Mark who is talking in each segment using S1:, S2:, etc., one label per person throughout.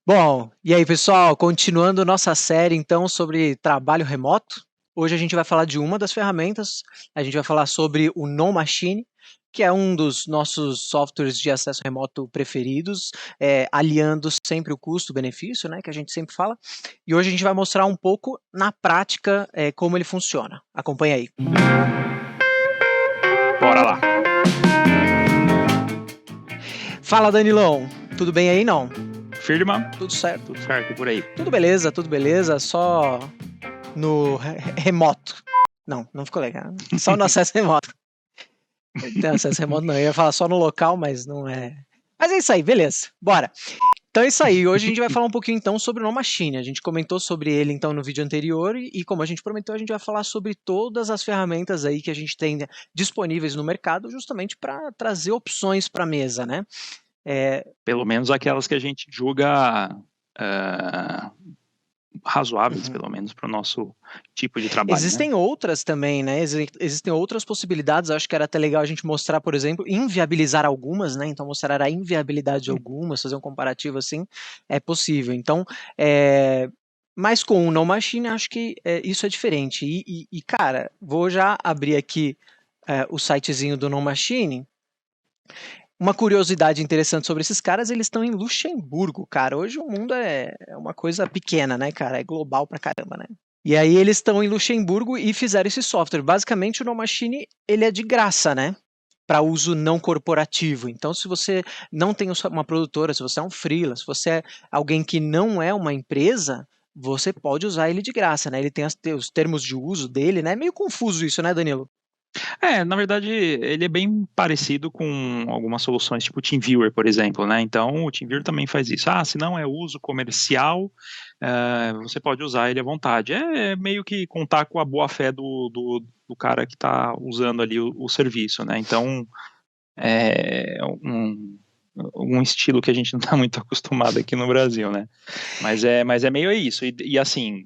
S1: Bom, e aí pessoal, continuando nossa série então sobre trabalho remoto, hoje a gente vai falar de uma das ferramentas, a gente vai falar sobre o NoMachine, que é um dos nossos softwares de acesso remoto preferidos, aliando sempre o custo-benefício, né, que a gente sempre fala, e hoje a gente vai mostrar um pouco na prática como ele funciona. Acompanha aí.
S2: Bora lá.
S1: Fala Danilão, tudo bem aí não?
S2: Firma?
S1: Tudo certo.
S2: Tudo certo, e por aí?
S1: Tudo beleza, só no remoto. Não ficou legal. Só no acesso remoto. Tem acesso remoto não, eu ia falar só no local, mas não é. Mas é isso aí, beleza, bora. Então é isso aí, hoje a gente vai falar um pouquinho então sobre o NoMachine. A gente comentou sobre ele então no vídeo anterior e como a gente prometeu, a gente vai falar sobre todas as ferramentas aí que a gente tem disponíveis no mercado justamente para trazer opções para a mesa, né?
S2: Pelo menos aquelas que a gente julga razoáveis, pelo menos, para o nosso tipo de trabalho.
S1: Existem
S2: né?
S1: outras também, né? Existem outras possibilidades. Eu acho que era até legal a gente mostrar, por exemplo, inviabilizar algumas, né? Então, mostrar a inviabilidade de algumas, fazer um comparativo assim, é possível. Então, mas com o NoMachine, acho que isso é diferente. E, cara, vou já abrir aqui o sitezinho do NoMachine. Uma curiosidade interessante sobre esses caras, eles estão em Luxemburgo, cara. Hoje o mundo é uma coisa pequena, né, cara? É global pra caramba, né? E aí eles estão em Luxemburgo e fizeram esse software. Basicamente o NoMachine, ele é de graça, né? Para uso não corporativo. Então, se você não tem uma produtora, se você é um freela, se você é alguém que não é uma empresa, você pode usar ele de graça, né? Ele tem os termos de uso dele, né? É meio confuso isso, né, Danilo?
S2: Na verdade, ele é bem parecido com algumas soluções, tipo o TeamViewer, por exemplo, né? Então, o TeamViewer também faz isso. Se não é uso comercial, você pode usar ele à vontade. É meio que contar com a boa-fé do cara que está usando ali o serviço, né? Então, é um estilo que a gente não está muito acostumado aqui no Brasil, né? Mas é meio isso. E assim,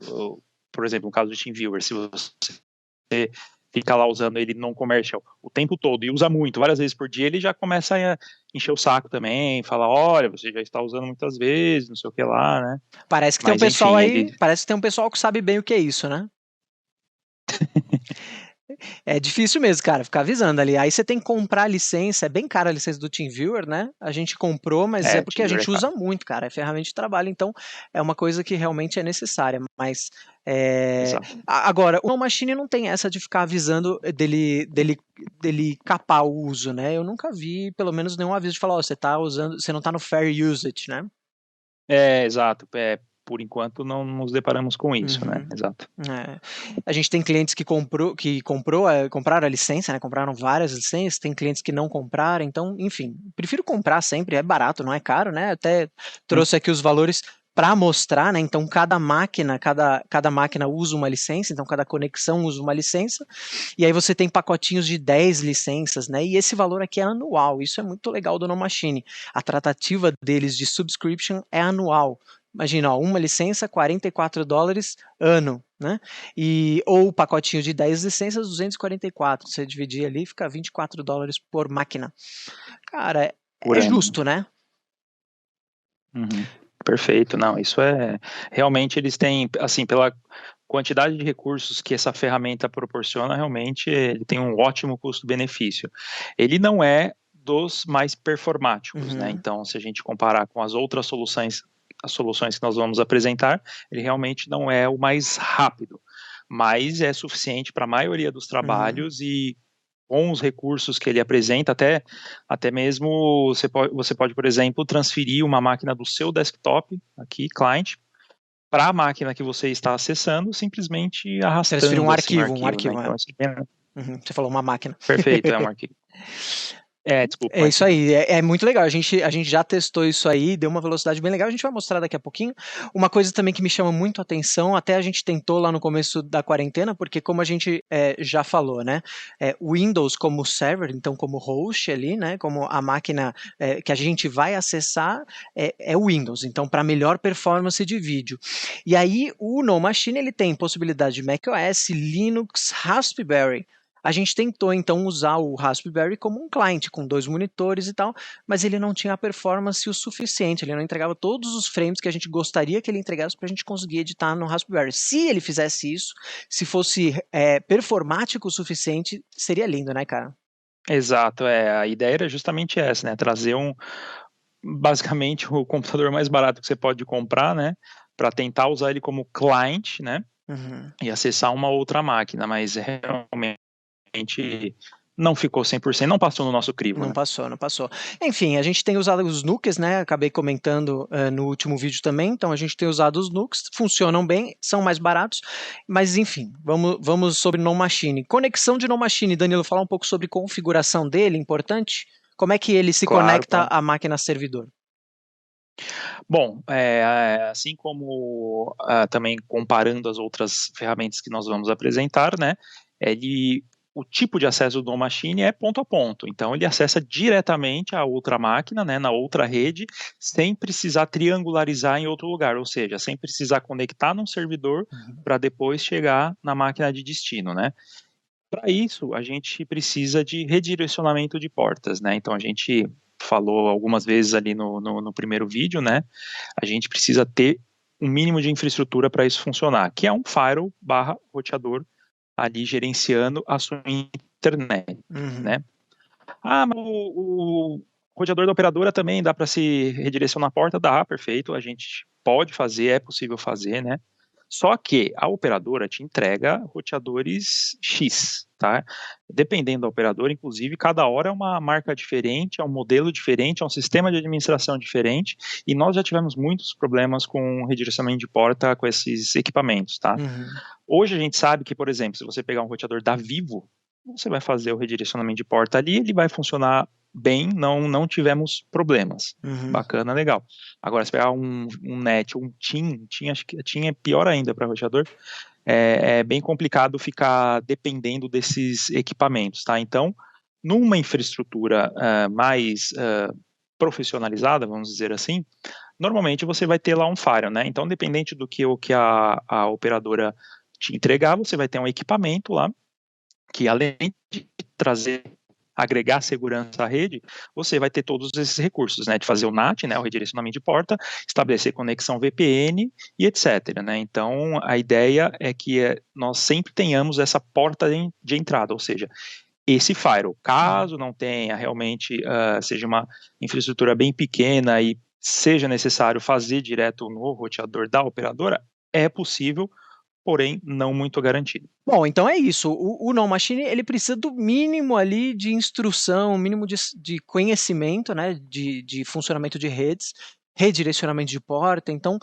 S2: por exemplo, no caso do TeamViewer, se você fica lá usando ele não commercial o tempo todo e usa muito, várias vezes por dia, ele já começa a encher o saco também, falar, olha, você já está usando muitas vezes, não sei o que lá, né?
S1: Parece que tem um
S2: Mas
S1: pessoal
S2: enfim,
S1: aí, parece que tem um pessoal que sabe bem o que é isso, né? É difícil mesmo, cara, ficar avisando ali. Aí você tem que comprar a licença, é bem cara a licença do TeamViewer, né? A gente comprou, mas é porque a
S2: TeamViewer é
S1: gente
S2: caro.
S1: usa muito, cara. É ferramenta de trabalho, então é uma coisa que realmente é necessária. Mas
S2: Exato.
S1: agora, o Machine não tem essa de ficar avisando dele capar o uso, né? Eu nunca vi, pelo menos, nenhum aviso de falar, ó, você tá usando, você não tá no fair usage, né?
S2: Exato. Por enquanto não nos deparamos com isso, né?
S1: Uhum.
S2: Exato.
S1: A gente tem clientes que compraram a licença, né? Compraram várias licenças, tem clientes que não compraram, então, enfim, prefiro comprar sempre, é barato, não é caro, né? Até trouxe aqui os valores para mostrar, né? Então, cada máquina usa uma licença, então cada conexão usa uma licença, e aí você tem pacotinhos de 10 licenças, né? E esse valor aqui é anual, isso é muito legal do NoMachine. A tratativa deles de subscription é anual. Imagina, ó, uma licença, $44 ano, né? Ou o pacotinho de 10 licenças, 244. Você dividir ali, fica $24 por máquina. Cara,
S2: Por
S1: é
S2: ano.
S1: justo, né?
S2: Uhum. Perfeito, não, isso realmente eles têm, assim, pela quantidade de recursos que essa ferramenta proporciona, realmente ele tem um ótimo custo-benefício. Ele não é dos mais performáticos, né? Então, se a gente comparar com as outras soluções, as soluções que nós vamos apresentar, ele realmente não é o mais rápido, mas é suficiente para a maioria dos trabalhos e com os recursos que ele apresenta, até mesmo você pode, por exemplo, transferir uma máquina do seu desktop, aqui, client, para a máquina que você está acessando, simplesmente
S1: Transferir um
S2: arrastando assim o
S1: arquivo,
S2: arquivo, né?
S1: é.
S2: Então, isso é bem
S1: Você falou uma máquina.
S2: perfeito, é um arquivo. Desculpa,
S1: É
S2: mas
S1: isso aí, é muito legal. A gente já testou isso aí, deu uma velocidade bem legal. A gente vai mostrar daqui a pouquinho. Uma coisa também que me chama muito a atenção, até a gente tentou lá no começo da quarentena, porque como a gente já falou, né? Windows como server, então como host ali, né? Como a máquina que a gente vai acessar é o Windows, então para melhor performance de vídeo. E aí o NoMachine ele tem possibilidade de macOS, Linux, Raspberry. A gente tentou então usar o Raspberry como um client, com 2 monitores e tal, mas ele não tinha a performance o suficiente, ele não entregava todos os frames que a gente gostaria que ele entregasse para a gente conseguir editar no Raspberry. Se ele fizesse isso, se fosse performático o suficiente, seria lindo, né, cara?
S2: Exato, a ideia era justamente essa, né? Trazer basicamente o computador mais barato que você pode comprar, né? Para tentar usar ele como client, né?
S1: Uhum.
S2: E acessar uma outra máquina, mas realmente não ficou 100%, não passou no nosso crivo,
S1: Não
S2: né?
S1: passou, não passou. Enfim, a gente tem usado os NUCs, né? Acabei comentando no último vídeo também. Então a gente tem usado os NUCs, funcionam bem, são mais baratos, mas enfim, vamos sobre No Machine. Conexão de No Machine, Danilo, falar um pouco sobre configuração dele, importante. Como é que ele se
S2: Claro,
S1: conecta
S2: claro.
S1: à máquina servidor?
S2: Bom, assim como também comparando as outras ferramentas que nós vamos apresentar, né? O tipo de acesso do machine é ponto a ponto. Então, ele acessa diretamente a outra máquina, né, na outra rede, sem precisar triangularizar em outro lugar, ou seja, sem precisar conectar num servidor
S1: Uhum.
S2: para depois chegar na máquina de destino, né? Para isso, a gente precisa de redirecionamento de portas, né? Então, a gente falou algumas vezes ali no primeiro vídeo, né? A gente precisa ter um mínimo de infraestrutura para isso funcionar, que é um firewall barra roteador ali gerenciando a sua internet,
S1: Uhum.
S2: né? Mas o roteador da operadora também dá para se redirecionar a porta? Dá, perfeito, a gente pode fazer, é possível fazer, né? Só que a operadora te entrega roteadores X, tá? Dependendo da operadora, inclusive, cada hora é uma marca diferente, é um modelo diferente, é um sistema de administração diferente, e nós já tivemos muitos problemas com redirecionamento de porta com esses equipamentos, tá?
S1: Uhum.
S2: Hoje a gente sabe que, por exemplo, se você pegar um roteador da Vivo, você vai fazer o redirecionamento de porta ali, ele vai funcionar bem, não tivemos problemas.
S1: Uhum.
S2: Bacana, legal. Agora, se pegar um NET, um TIM, acho que TIM é pior ainda para roteador, é bem complicado ficar dependendo desses equipamentos, tá? Então, numa infraestrutura mais profissionalizada, vamos dizer assim, normalmente você vai ter lá um firewall, né? Então, dependente do que a operadora te entregar, você vai ter um equipamento lá que, além de trazer agregar segurança à rede, você vai ter todos esses recursos, né, de fazer o NAT, né, o redirecionamento de porta, estabelecer conexão VPN e etc, né? Então, a ideia é que nós sempre tenhamos essa porta de entrada, ou seja, esse firewall,
S1: Uhum.
S2: caso não tenha realmente, seja uma infraestrutura bem pequena e seja necessário fazer direto no roteador da operadora, é possível, porém não muito garantido.
S1: Bom, então é isso. O No Machine ele precisa do mínimo ali de instrução, mínimo de conhecimento, né, de funcionamento de redes, redirecionamento de porta. Então,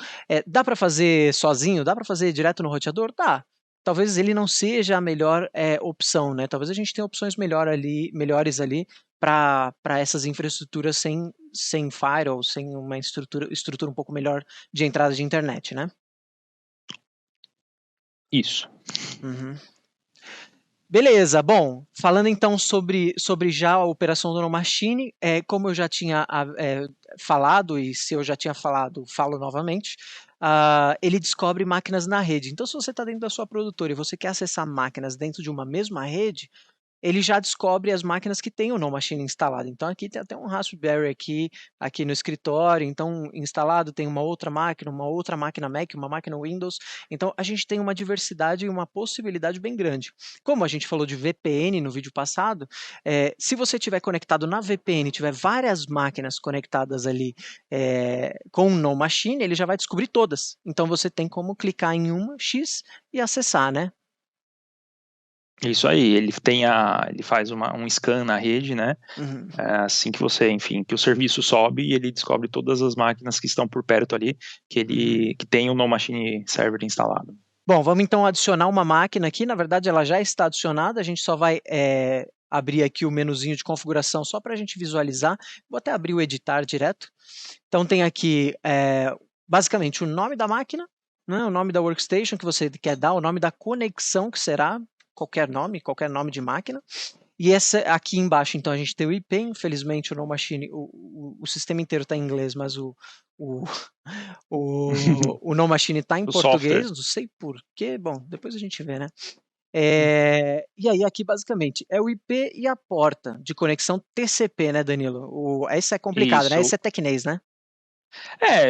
S1: dá para fazer sozinho? Dá para fazer direto no roteador? Dá. Talvez ele não seja a melhor opção, né? Talvez a gente tenha opções melhores ali para essas infraestruturas sem firewall, sem uma estrutura um pouco melhor de entrada de internet, né?
S2: Isso.
S1: Uhum. Beleza, bom, falando então sobre já a operação do No Machine, como eu já tinha falado, e se eu já tinha falado, falo novamente, ele descobre máquinas na rede. Então, se você está dentro da sua produtora e você quer acessar máquinas dentro de uma mesma rede, ele já descobre as máquinas que têm o No Machine instalado. Então aqui tem até um Raspberry aqui no escritório, então instalado tem uma outra máquina Mac, uma máquina Windows. Então a gente tem uma diversidade e uma possibilidade bem grande. Como a gente falou de VPN no vídeo passado, se você tiver conectado na VPN, tiver várias máquinas conectadas ali com o No Machine, ele já vai descobrir todas. Então você tem como clicar em uma X e acessar, né?
S2: Isso aí, ele faz um scan na rede, né?
S1: Uhum.
S2: Assim que você, enfim, que o serviço sobe e ele descobre todas as máquinas que estão por perto ali,
S1: Uhum.
S2: que tem o No Machine Server instalado.
S1: Bom, vamos então adicionar uma máquina aqui. Na verdade, ela já está adicionada. A gente só vai abrir aqui o menuzinho de configuração só para a gente visualizar. Vou até abrir o editar direto. Então, tem aqui basicamente o nome da máquina, né, o nome da workstation que você quer dar, o nome da conexão que será qualquer nome de máquina. E essa aqui embaixo, então, a gente tem o IP. Infelizmente, o No Machine, o sistema inteiro está em inglês, mas o, o No Machine está em
S2: O
S1: português,
S2: software.
S1: não sei por quê. Bom, depois a gente vê, né? E aí aqui basicamente é o IP e a porta de conexão TCP, né, Danilo? Esse é complicado, né?
S2: Isso.
S1: Esse é tecnês, né?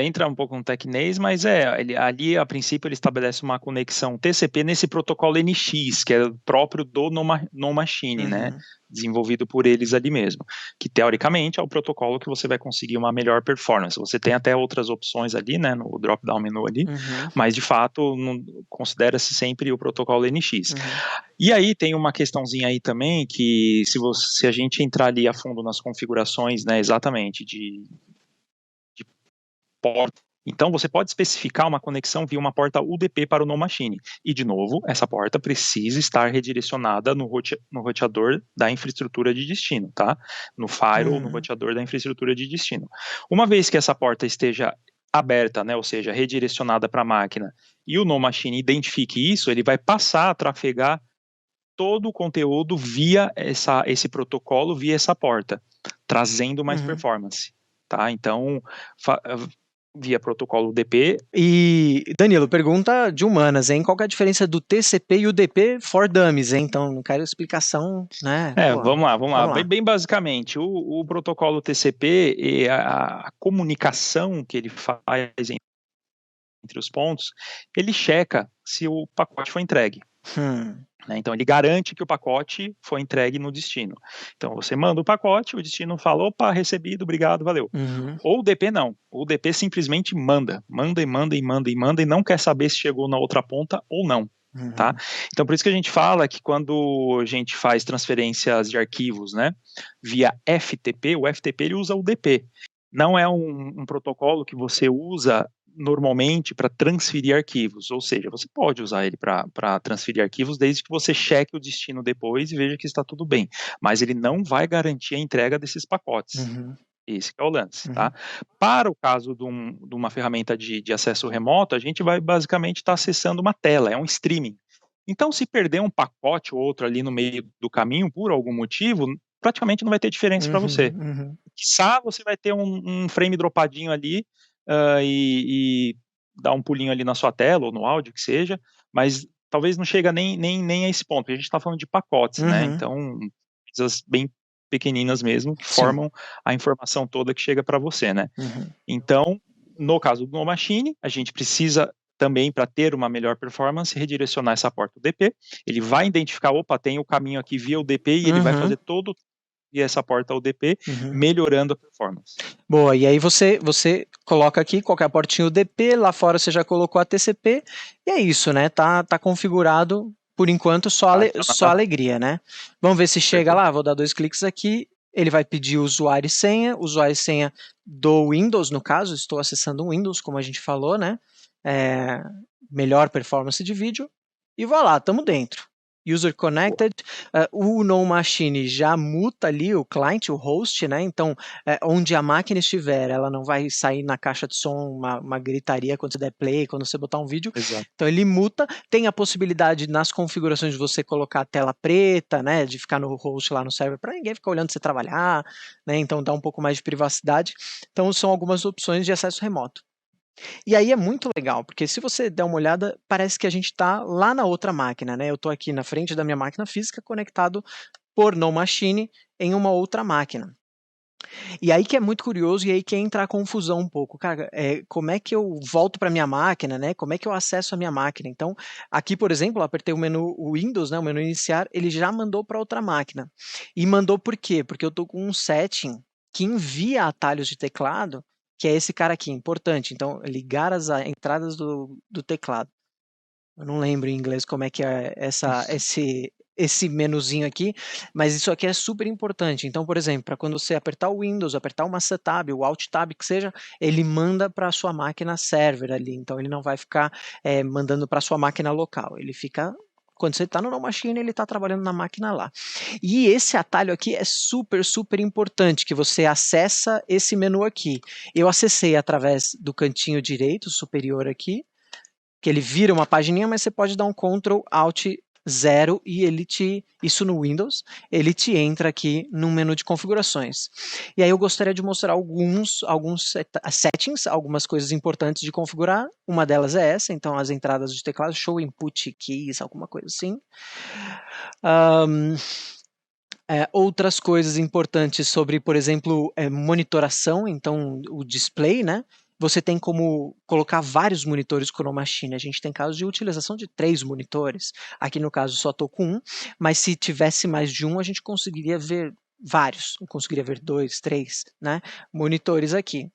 S2: Entra um pouco no tecnês, mas ali a princípio ele estabelece uma conexão TCP nesse protocolo NX, que é próprio do No Machine, né?
S1: Uhum.
S2: Desenvolvido por eles ali mesmo, que teoricamente é o protocolo que você vai conseguir uma melhor performance. Você tem até outras opções ali, né, no drop-down menu ali,
S1: Uhum.
S2: mas de fato considera-se sempre o protocolo NX.
S1: Uhum.
S2: E aí tem uma questãozinha aí também que se a gente entrar ali a fundo nas configurações, né, exatamente de porta. Então, você pode especificar uma conexão via uma porta UDP para o No Machine. E, de novo, essa porta precisa estar redirecionada no roteador da infraestrutura de destino, tá? No firewall, no roteador da infraestrutura de destino. Uma vez que essa porta esteja aberta, né, ou seja, redirecionada para a máquina, e o No Machine identifique isso, ele vai passar a trafegar todo o conteúdo via esse protocolo, via essa porta, trazendo mais performance. Tá? Então, via protocolo UDP.
S1: E, Danilo, pergunta de humanas, hein? Qual que é a diferença do TCP e o UDP for Dummies, hein? Então, não quero explicação, né? Pô,
S2: Vamos lá.
S1: vamos lá.
S2: Bem basicamente, o protocolo TCP e a comunicação que ele faz entre os pontos, ele checa se o pacote foi entregue. Né? Então, ele garante que o pacote foi entregue no destino. Então, você manda o pacote, o destino fala, opa, recebido, obrigado, valeu. Ou o DP não. O DP simplesmente manda e não quer saber se chegou na outra ponta ou não. Tá? Então, por isso que a gente fala que quando a gente faz transferências de arquivos, né, via FTP, o FTP ele usa o DP. Não é um protocolo que você usa normalmente para transferir arquivos, ou seja, você pode usar ele para transferir arquivos desde que você cheque o destino depois e veja que está tudo bem, mas ele não vai garantir a entrega desses pacotes. Esse é o lance, tá? Para o caso de uma ferramenta de acesso remoto, a gente vai basicamente estar acessando uma tela, é um streaming. Então, se perder um pacote ou outro ali no meio do caminho, por algum motivo, praticamente não vai ter diferença para você. Quiçá você vai ter um frame dropadinho ali e dar um pulinho ali na sua tela ou no áudio, que seja, mas talvez não chega nem a esse ponto, porque a gente está falando de pacotes, né? Então, coisas bem pequeninas mesmo, que formam a informação toda que chega para você, né? Então, no caso do No Machine, a gente precisa também, para ter uma melhor performance, redirecionar essa porta UDP. Ele vai identificar, opa, tem o caminho aqui via UDP e ele vai fazer todo via essa porta UDP, melhorando a performance.
S1: Boa, e aí você coloca aqui qualquer portinha UDP, lá fora você já colocou a TCP, e é isso, né? Tá configurado, por enquanto, só alegria, né? Vamos ver se chega lá, vou dar 2 cliques aqui, ele vai pedir usuário e senha do Windows, no caso, estou acessando um Windows, como a gente falou, né? Melhor performance de vídeo, e vou lá, estamos dentro. User connected, o No Machine já muta ali o client, o host, né? Então, onde a máquina estiver, ela não vai sair na caixa de som uma gritaria quando você der play, quando você botar um vídeo.
S2: Exato.
S1: Então, ele muta. Tem a possibilidade nas configurações de você colocar a tela preta, né? De ficar no host lá no server para ninguém ficar olhando você trabalhar, né? Então, dá um pouco mais de privacidade. Então, são algumas opções de acesso remoto. E aí é muito legal, porque se você der uma olhada, parece que a gente está lá na outra máquina, né? Eu estou aqui na frente da minha máquina física, conectado por No Machine em uma outra máquina. E aí que é muito curioso, e aí que entra a confusão um pouco. Cara, como é que eu volto para minha máquina, né? Como é que eu acesso a minha máquina? Então, aqui, por exemplo, eu apertei o menu Windows, né? O menu iniciar, ele já mandou para outra máquina. E mandou por quê? Porque eu estou com um setting que envia atalhos de teclado, que é esse cara aqui, importante. Então, ligar as entradas do teclado. Eu não lembro em inglês como é que é esse menuzinho aqui, mas isso aqui é super importante. Então, por exemplo, para quando você apertar o Windows, apertar uma Tab, o Alt Tab, que seja, ele manda para a sua máquina server ali. Então, ele não vai ficar mandando para a sua máquina local. Ele fica... Quando você está no No Machine, ele está trabalhando na máquina lá. E esse atalho aqui é super, super importante, que você acessa esse menu aqui. Eu acessei através do cantinho direito superior aqui, que ele vira uma pagininha, mas você pode dar um Ctrl Alt 0 e isso no Windows, ele te entra aqui no menu de configurações. E aí eu gostaria de mostrar alguns settings, algumas coisas importantes de configurar. Uma delas é essa, então as entradas de teclado, show input keys, alguma coisa assim. Outras coisas importantes sobre, por exemplo, monitoração, então o display, né? Você tem como colocar vários monitores Chroma Machine. A gente tem casos de utilização de 3 monitores. Aqui no caso só estou com um, mas se tivesse mais de um, a gente conseguiria ver vários. Conseguiria ver 2, 3, né, monitores aqui.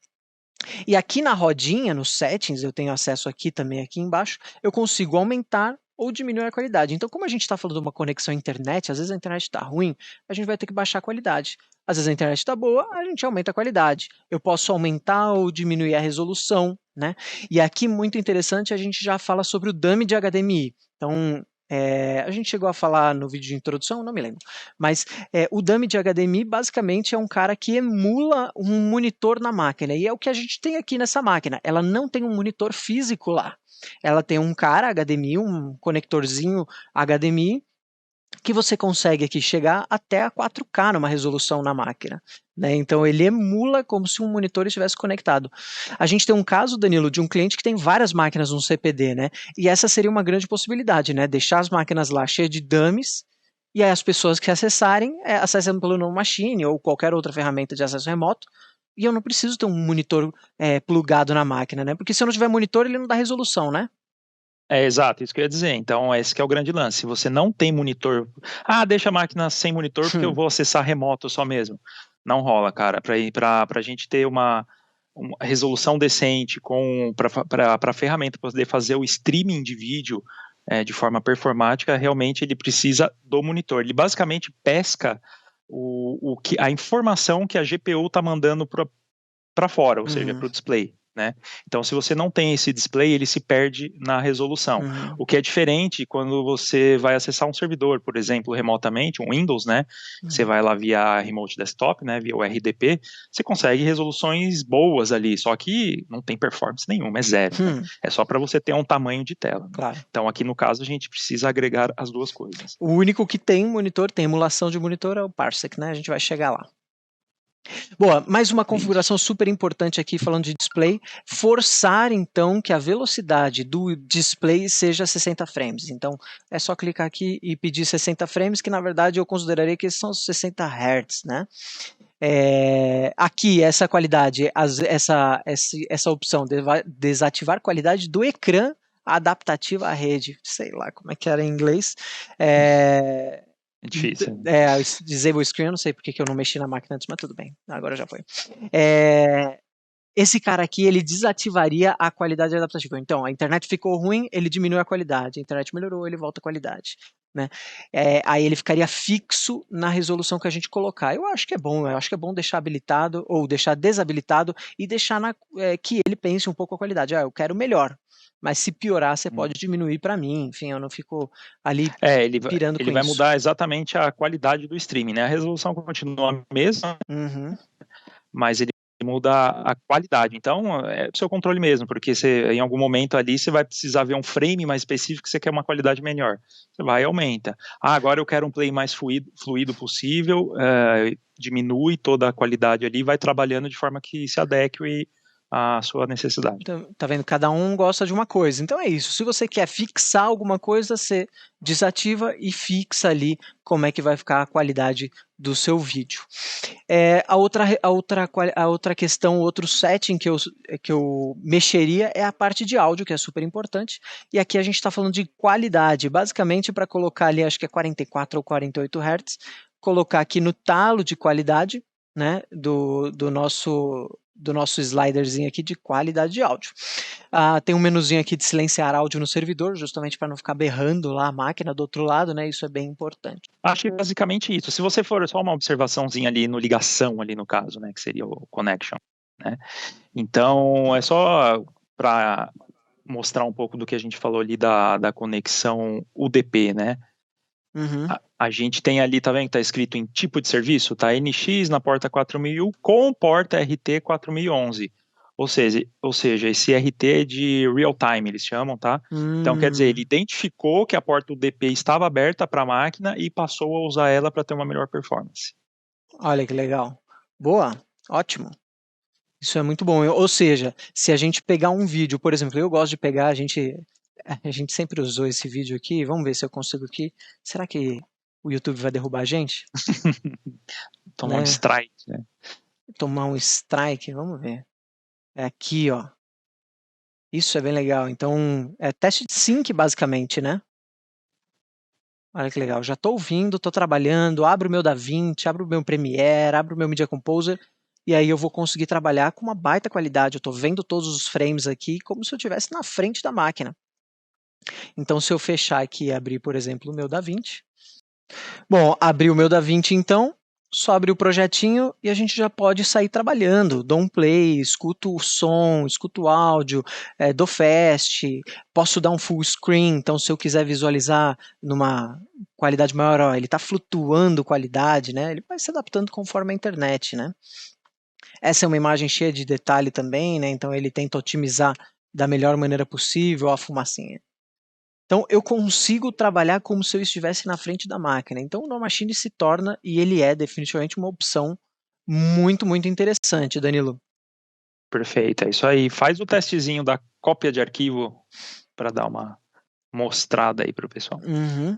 S1: E aqui na rodinha, nos settings, eu tenho acesso aqui também, aqui embaixo, eu consigo aumentar ou diminuir a qualidade. Então, como a gente está falando de uma conexão à internet, às vezes a internet está ruim, a gente vai ter que baixar a qualidade. Às vezes a internet está boa, a gente aumenta a qualidade. Eu posso aumentar ou diminuir a resolução, né? E aqui, muito interessante, a gente já fala sobre o dummy de HDMI. Então, a gente chegou a falar no vídeo de introdução, não me lembro, mas o dummy de HDMI basicamente é um cara que emula um monitor na máquina, e é o que a gente tem aqui nessa máquina. Ela não tem um monitor físico lá. Ela tem um cara HDMI, um conectorzinho HDMI, que você consegue aqui chegar até a 4K numa resolução na máquina, né? Então ele emula como se um monitor estivesse conectado. A gente tem um caso, Danilo, de um cliente que tem várias máquinas no CPD, né? E essa seria uma grande possibilidade, né? Deixar as máquinas lá cheias de dummies, e aí as pessoas que acessarem, acessam pelo No Machine ou qualquer outra ferramenta de acesso remoto, e eu não preciso ter um monitor plugado na máquina, né? Porque se eu não tiver monitor, ele não dá resolução, né?
S2: Exato, isso que eu ia dizer. Então, esse que é o grande lance. Se você não tem monitor, deixa a máquina sem monitor porque eu vou acessar remoto só mesmo. Não rola, cara. Para a gente ter uma resolução decente para a ferramenta poder fazer o streaming de vídeo de forma performática, realmente ele precisa do monitor. Ele basicamente pesca a informação que a GPU está mandando para fora, ou seja, para o display. Né? Então, se você não tem esse display, ele se perde na resolução. O que é diferente quando você vai acessar um servidor, por exemplo, remotamente, um Windows, né? Você vai lá via Remote Desktop, né? Via o RDP, você consegue resoluções boas ali, só que não tem performance nenhuma, é zero. Né? É só para você ter um tamanho de tela. Né?
S1: Claro.
S2: Então, aqui no caso, a gente precisa agregar as duas coisas.
S1: O único que tem monitor, tem emulação de monitor, é o Parsec, né? A gente vai chegar lá. Boa, mais uma configuração super importante aqui falando de display, forçar então que a velocidade do display seja 60 frames. Então é só clicar aqui e pedir 60 frames, que na verdade eu consideraria que são 60 Hz, né? Aqui essa qualidade, essa opção de desativar qualidade do ecrã adaptativa à rede, sei lá como é que era em inglês.
S2: É difícil.
S1: Disable Screen, eu não sei porque que eu não mexi na máquina antes, mas tudo bem, agora já foi. Esse cara aqui, ele desativaria a qualidade adaptativa. Então, a internet ficou ruim, ele diminui a qualidade. A internet melhorou, ele volta a qualidade. Né? Aí ele ficaria fixo na resolução que a gente colocar. Eu acho que é bom deixar habilitado ou deixar desabilitado e deixar que ele pense um pouco a qualidade. Eu quero melhor. Mas se piorar, você pode diminuir para mim. Enfim, eu não fico ali pirando com isso.
S2: Ele vai mudar exatamente a qualidade do streaming, né? A resolução continua a mesma, mas ele muda a qualidade. Então, é o seu controle mesmo, porque em algum momento ali você vai precisar ver um frame mais específico que você quer uma qualidade melhor. Você vai e aumenta. Agora eu quero um play mais fluido possível, diminui toda a qualidade ali, vai trabalhando de forma que se adeque a sua necessidade.
S1: Então, tá vendo? Cada um gosta de uma coisa. Então é isso. Se você quer fixar alguma coisa, você desativa e fixa ali como é que vai ficar a qualidade do seu vídeo. A outra questão, outro setting que eu mexeria é a parte de áudio, que é super importante. E aqui a gente está falando de qualidade. Basicamente, para colocar ali, acho que é 44 ou 48 Hz, colocar aqui no talo de qualidade, né, do nosso sliderzinho aqui de qualidade de áudio. Tem um menuzinho aqui de silenciar áudio no servidor, justamente para não ficar berrando lá a máquina do outro lado, né? Isso é bem importante.
S2: Acho que é basicamente isso. Se você for só uma observaçãozinha ali no ligação, ali no caso, né? Que seria o connection, né? Então, é só para mostrar um pouco do que a gente falou ali da conexão UDP, né? A gente tem ali, tá vendo que tá escrito em tipo de serviço, tá NX na porta 4001 com porta RT 4011. Ou seja, esse RT é de real time, eles chamam, tá? Então, quer dizer, ele identificou que a porta UDP estava aberta para a máquina e passou a usar ela para ter uma melhor performance.
S1: Olha que legal. Boa, ótimo. Isso é muito bom. Ou seja, se a gente pegar um vídeo, por exemplo, eu gosto de pegar, a gente sempre usou esse vídeo aqui, vamos ver se eu consigo aqui. Será que o YouTube vai derrubar a gente?
S2: Tomar um
S1: Né?
S2: strike, né?
S1: Tomar um strike, vamos ver. É aqui, ó. Isso é bem legal. Então, é teste de sync, basicamente, né? Olha que legal. Já estou ouvindo, estou trabalhando, abro o meu DaVinci, abro o meu Premiere, abro o meu Media Composer, e aí eu vou conseguir trabalhar com uma baita qualidade. Eu estou vendo todos os frames aqui como se eu estivesse na frente da máquina. Então, se eu fechar aqui e abrir, por exemplo, o meu DaVinci. Bom, abri o meu DaVinci, então, só abrir o projetinho e a gente já pode sair trabalhando. Dou um play, escuto o som, escuto o áudio, dou fast, posso dar um full screen, então se eu quiser visualizar numa qualidade maior, ó, ele está flutuando qualidade, né? Ele vai se adaptando conforme a internet, né? Essa é uma imagem cheia de detalhe também, né? Então ele tenta otimizar da melhor maneira possível a fumacinha. Então, eu consigo trabalhar como se eu estivesse na frente da máquina. Então, o No Machine se torna, e ele é definitivamente uma opção muito, muito interessante, Danilo.
S2: Perfeito, é isso aí. Faz o testezinho da cópia de arquivo para dar uma mostrada aí para o pessoal.
S1: Uhum.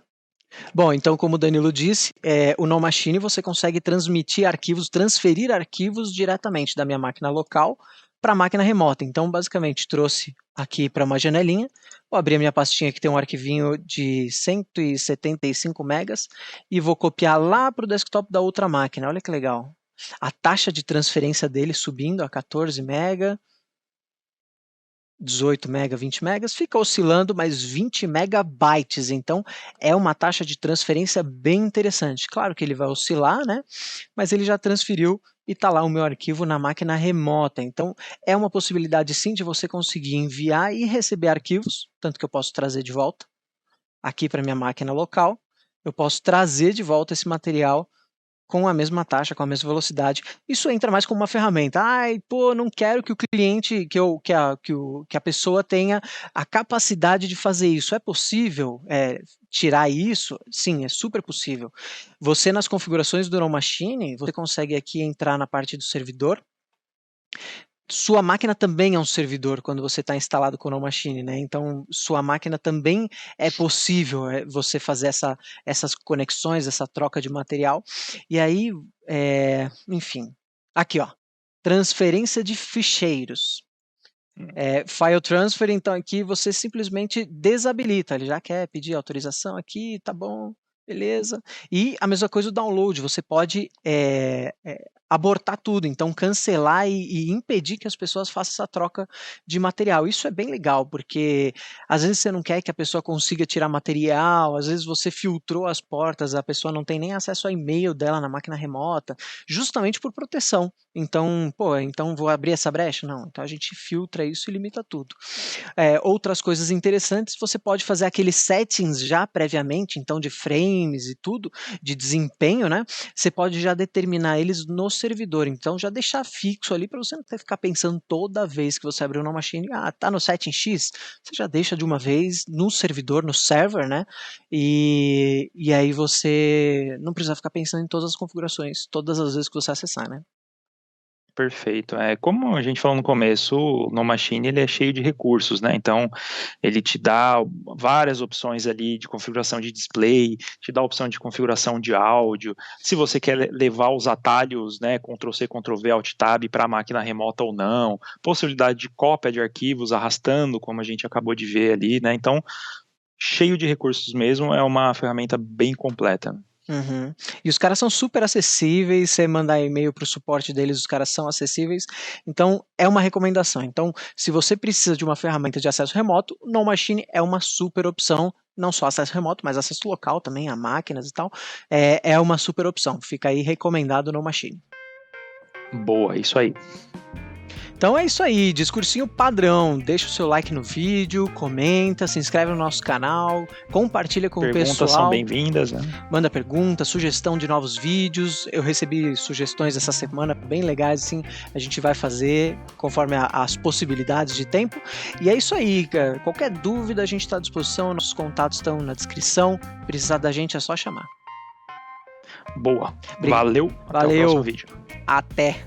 S1: Bom, então, como o Danilo disse, o No Machine você consegue transmitir arquivos, transferir arquivos diretamente da minha máquina local para a máquina remota. Então, basicamente, trouxe aqui para uma janelinha, vou abrir a minha pastinha que tem um arquivinho de 175 megas e vou copiar lá para o desktop da outra máquina. Olha que legal. A taxa de transferência dele subindo a 14 mega, 18 mega, 20 megas, fica oscilando, mas 20 megabytes, então é uma taxa de transferência bem interessante. Claro que ele vai oscilar, né? Mas ele já transferiu e está lá o meu arquivo na máquina remota. Então é uma possibilidade sim de você conseguir enviar e receber arquivos, tanto que eu posso trazer de volta aqui para minha máquina local. Eu posso trazer de volta esse material com a mesma taxa, com a mesma velocidade. Isso entra mais como uma ferramenta. Ai, pô, não quero que o cliente, que a pessoa tenha a capacidade de fazer isso. É possível tirar isso? Sim, é super possível. Você, nas configurações do No Machine, você consegue aqui entrar na parte do servidor. Sua máquina também é um servidor quando você está instalado com o No Machine, né? Então, sua máquina também é possível você fazer essas conexões, essa troca de material. E aí, enfim, aqui ó, transferência de ficheiros. File transfer, então aqui você simplesmente desabilita, ele já quer pedir autorização aqui, tá bom, beleza. E a mesma coisa o download, você pode abortar tudo, então cancelar e impedir que as pessoas façam essa troca de material. Isso é bem legal, porque às vezes você não quer que a pessoa consiga tirar material, às vezes você filtrou as portas, a pessoa não tem nem acesso ao e-mail dela na máquina remota, justamente por proteção. Então, então vou abrir essa brecha? Não, então a gente filtra isso e limita tudo. Outras coisas interessantes, você pode fazer aqueles settings já previamente, então de frames e tudo, de desempenho, né? Você pode já determinar eles no servidor, então já deixar fixo ali para você não ter que ficar pensando toda vez que você abrir uma machine, tá no setting X, você já deixa de uma vez no servidor, no server, né? E aí você não precisa ficar pensando em todas as configurações, todas as vezes que você acessar, né?
S2: Perfeito. Como a gente falou no começo, o No Machine ele é cheio de recursos, né? Então, ele te dá várias opções ali de configuração de display, te dá a opção de configuração de áudio. Se você quer levar os atalhos, né, Ctrl+C, Ctrl+V, Alt+Tab para a máquina remota ou não, possibilidade de cópia de arquivos arrastando, como a gente acabou de ver ali, né? Então, cheio de recursos mesmo, é uma ferramenta bem completa.
S1: Uhum. E os caras são super acessíveis, você mandar e-mail para o suporte deles, os caras são acessíveis, então é uma recomendação. Então, se você precisa de uma ferramenta de acesso remoto, o No Machine é uma super opção, não só acesso remoto, mas acesso local também, a máquinas e tal, é uma super opção, fica aí recomendado o No Machine.
S2: Boa, isso aí.
S1: Então é isso aí, discursinho padrão. Deixa o seu like no vídeo, comenta, se inscreve no nosso canal, compartilha com o pessoal.
S2: Perguntas são bem-vindas, né?
S1: Manda pergunta, sugestão de novos vídeos. Eu recebi sugestões essa semana bem legais, assim, a gente vai fazer conforme as possibilidades de tempo. E é isso aí, cara. Qualquer dúvida a gente está à disposição, nossos contatos estão na descrição. Precisar da gente é só chamar.
S2: Boa. Valeu. Até o
S1: Valeu.
S2: próximo vídeo.
S1: Até.